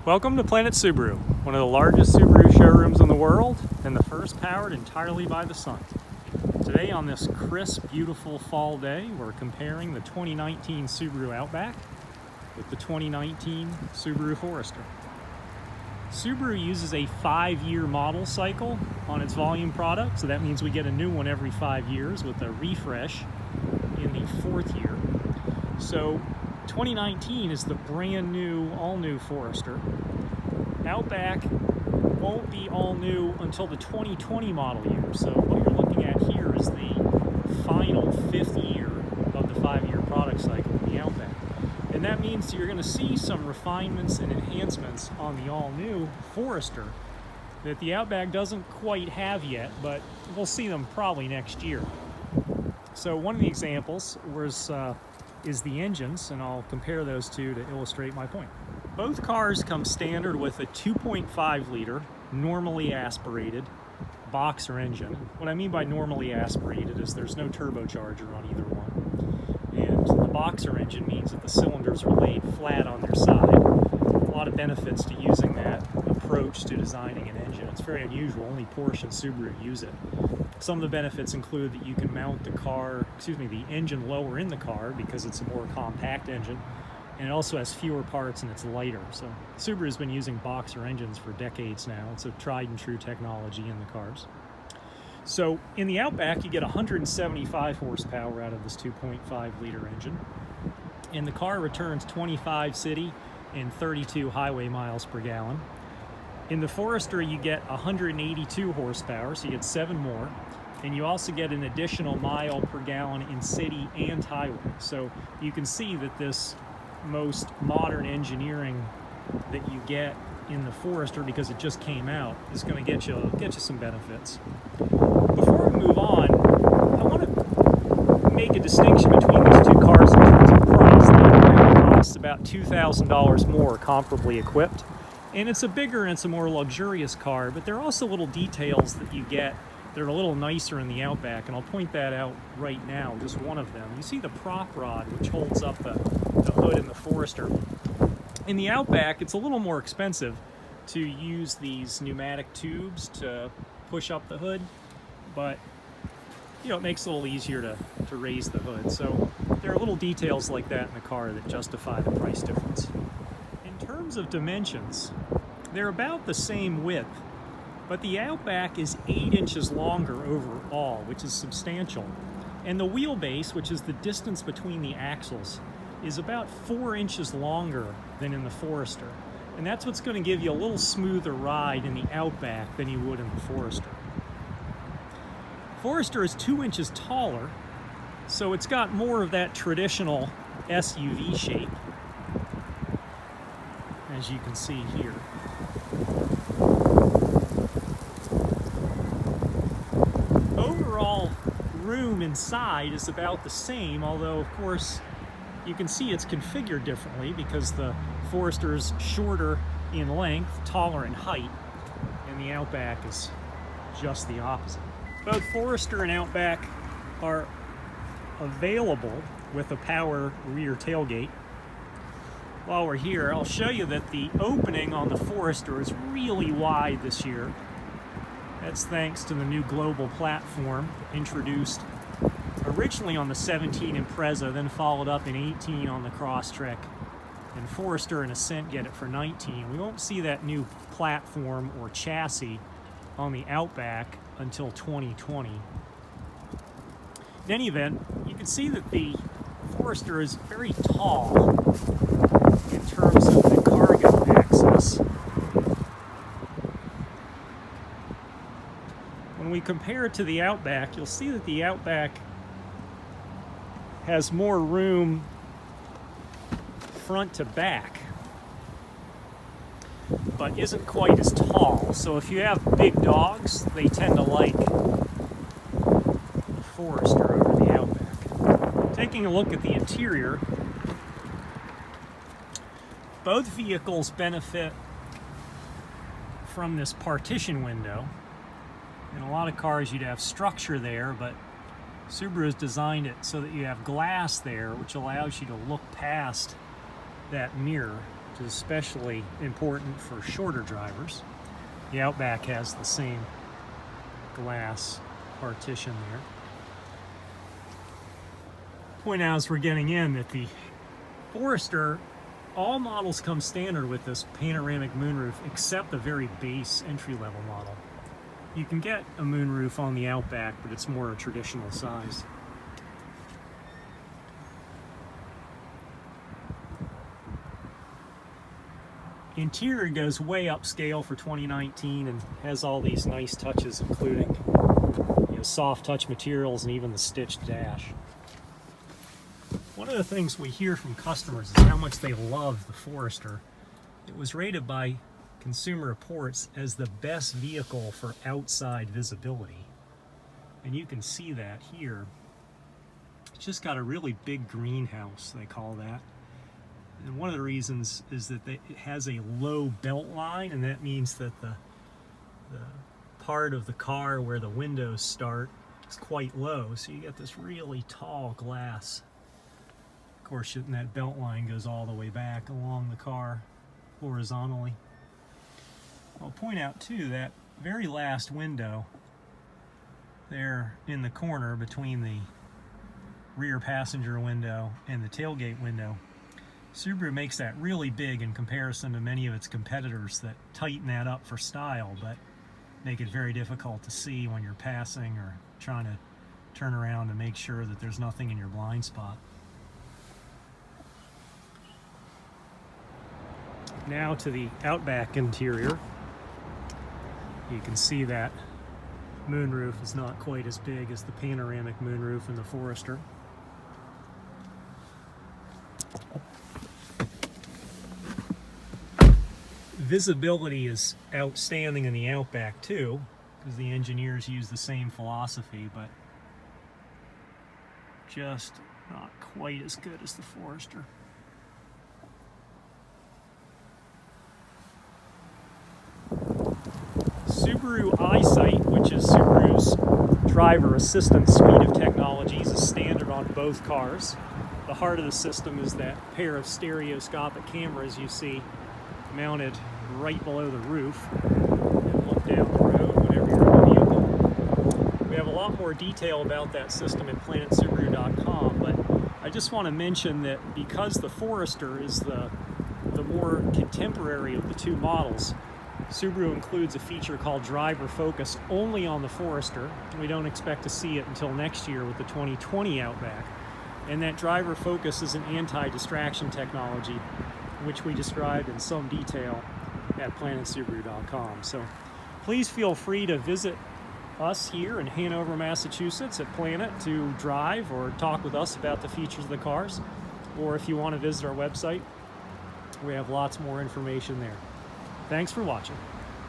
Welcome to Planet Subaru, one of the largest Subaru showrooms in the world and the first powered entirely by the sun. Today on this crisp, beautiful fall day, we're comparing the 2019 Subaru Outback with the 2019 Subaru Forester. Subaru uses a 5-year model cycle on its volume product, so that means we get a new one every 5 years with a refresh in the 4th year. So 2019 is the brand new, all-new Forester. Outback won't be all new until the 2020 model year. So what you're looking at here is the final 5th year of the 5-year product cycle of the Outback. And that means you're going to see some refinements and enhancements on the all-new Forester that the Outback doesn't quite have yet, but we'll see them probably next year. So one of the examples is the engines, and I'll compare those two to illustrate my point. Both cars come standard with a 2.5 liter, normally aspirated boxer engine. What I mean by normally aspirated is there's no turbocharger on either one. And the boxer engine means that the cylinders are laid flat on their side. A lot of benefits to using that approach to designing an engine. It's very unusual, only Porsche and Subaru use it. Some of the benefits include that you can mount the engine lower in the car because it's a more compact engine, and it also has fewer parts and it's lighter. So Subaru's been using boxer engines for decades now. It's a tried and true technology in the cars. So in the Outback, you get 175 horsepower out of this 2.5 liter engine, and the car returns 25 city and 32 highway miles per gallon. In the Forester, you get 182 horsepower, so you get 7 more, and you also get an additional mile per gallon in city and highway. So you can see that this most modern engineering that you get in the Forester, because it just came out, is going to get you some benefits. Before we move on, I want to make a distinction between these two cars in terms of price. The Outback costs about $2,000 more comparably equipped. And it's a bigger and it's a more luxurious car, but there are also little details that you get that are a little nicer in the Outback, and I'll point that out right now, just one of them. You see the prop rod, which holds up the hood in the Forester. In the Outback, it's a little more expensive to use these pneumatic tubes to push up the hood, but it makes it a little easier to raise the hood. So there are little details like that in the car that justify the price difference. In terms of dimensions, they're about the same width, but the Outback is 8 inches longer overall, which is substantial. And the wheelbase, which is the distance between the axles, is about 4 inches longer than in the Forester. And that's what's going to give you a little smoother ride in the Outback than you would in the Forester. Forester is 2 inches taller, so it's got more of that traditional SUV shape, as you can see here. Overall room inside is about the same, although of course you can see it's configured differently because the Forester is shorter in length, taller in height, and the Outback is just the opposite. Both Forester and Outback are available with a power rear tailgate. While we're here, I'll show you that the opening on the Forester is really wide this year. That's thanks to the new global platform introduced originally on the 17 Impreza, then followed up in 18 on the Crosstrek, and Forester and Ascent get it for 19. We won't see that new platform or chassis on the Outback until 2020. In any event, you can see that the Forester is very tall in terms of the cargo access. When we compare it to the Outback, you'll see that the Outback has more room front to back, but isn't quite as tall. So if you have big dogs, they tend to like the Forester over the Outback. Taking a look at the interior, both vehicles benefit from this partition window. In a lot of cars you'd have structure there, but Subaru's designed it so that you have glass there, which allows you to look past that mirror. which is especially important for shorter drivers. The Outback has the same glass partition there. Point out as we're getting in that the Forester, all models come standard with this panoramic moonroof except the very base entry-level model. You can get a moonroof on the Outback, but it's more a traditional size. Interior goes way upscale for 2019 and has all these nice touches, including soft touch materials and even the stitched dash. One of the things we hear from customers is how much they love the Forester. It was rated by Consumer Reports as the best vehicle for outside visibility. And you can see that here. It's just got a really big greenhouse, they call that. And one of the reasons is that it has a low belt line, and that means that the part of the car where the windows start is quite low, so you get this really tall glass. Of course, that belt line goes all the way back along the car horizontally. I'll point out too that very last window there in the corner between the rear passenger window and the tailgate window, Subaru makes that really big in comparison to many of its competitors that tighten that up for style but make it very difficult to see when you're passing or trying to turn around to make sure that there's nothing in your blind spot. Now to the Outback interior. You can see that moonroof is not quite as big as the panoramic moonroof in the Forester. Visibility is outstanding in the Outback too, because the engineers use the same philosophy, but just not quite as good as the Forester. Subaru EyeSight, which is Subaru's driver assistance suite of technologies, is standard on both cars. The heart of the system is that pair of stereoscopic cameras you see mounted right below the roof and look down the road whenever you're in the vehicle. We have a lot more detail about that system at planetsubaru.com, but I just want to mention that because the Forester is the more contemporary of the two models, Subaru includes a feature called Driver Focus only on the Forester. We don't expect to see it until next year with the 2020 Outback. And that Driver Focus is an anti-distraction technology, which we described in some detail at planetsubaru.com. So please feel free to visit us here in Hanover, Massachusetts at Planet to drive or talk with us about the features of the cars. Or if you want to visit our website, we have lots more information there. Thanks for watching.